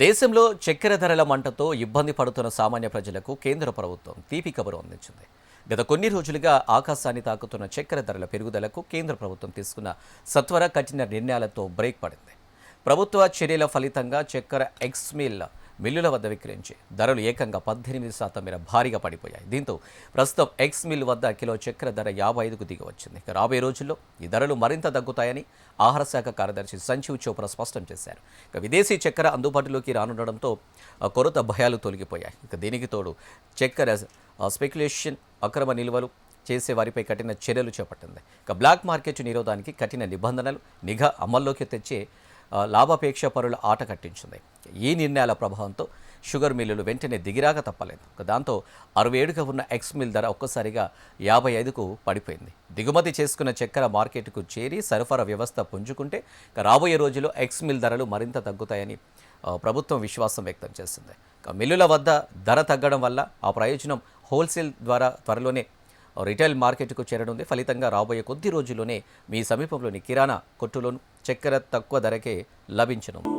దేశంలో చక్కెర ధరల మంటతో ఇబ్బంది పడుతున్న సామాన్య ప్రజలకు కేంద్ర ప్రభుత్వం తీపి కబురు అందించింది. గత కొన్ని రోజులుగా ఆకాశాన్ని తాకుతున్న చక్కెర ధరల పెరుగుదలకు కేంద్ర ప్రభుత్వం తీసుకున్న సత్వర కఠిన నిర్ణయాలతో బ్రేక్ పడింది. ప్రభుత్వ చర్యల ఫలితంగా చక్కెర మిల్లుల వద్ద విక్రయించే ధరలు ఏకంగా 18% మేర భారీగా పడిపోయాయి. దీంతో ప్రస్తుతం ఎక్స్ మిల్ వద్ద కిలో చక్కెర ధర 55కు దిగవచ్చింది. రాబోయే రోజుల్లో ఈ ధరలు మరింత తగ్గుతాయని ఆహార శాఖ కార్యదర్శి సంజీవ్ చోప్రా స్పష్టం చేశారు. విదేశీ చక్కెర అందుబాటులోకి రానుండడంతో కొరత భయాలు తొలగిపోయాయి. దీనికి తోడు చక్కెర స్పెక్యులేషన్, అక్రమ నిల్వలు చేసే వారిపై కఠిన చర్యలు చేపట్టింది. బ్లాక్ మార్కెట్ నిరోధానికి కఠిన నిబంధనలు, నిఘా అమల్లోకి తెచ్చే లాభాపేక్ష పరుల ఆట కట్టించింది. ఈ నిర్ణయాల ప్రభావంతో షుగర్ మిల్లులు వెంటనే దిగిరాక తప్పలేదు. దాంతో 67గా ఉన్న ఎక్స్ మిల్ ధర ఒక్కసారిగా 55కు పడిపోయింది. దిగుమతి చేసుకున్న చక్కెర మార్కెట్కు చేరి సరఫరా వ్యవస్థ పుంజుకుంటే రాబోయే రోజుల్లో ఎక్స్ మిల్ ధరలు మరింత తగ్గుతాయని ప్రభుత్వం విశ్వాసం వ్యక్తం చేసింది. మిల్లుల వద్ద ధర తగ్గడం వల్ల ఆ ప్రయోజనం హోల్సేల్ ద్వారా త్వరలోనే రిటైల్ మార్కెట్కు చేరనుంది. ఫలితంగా రాబోయే కొద్ది రోజుల్లోనే మీ సమీపంలోని కిరాణా కొట్టులోనూ చక్కెర తక్కువ ధరకే లభించనుంది.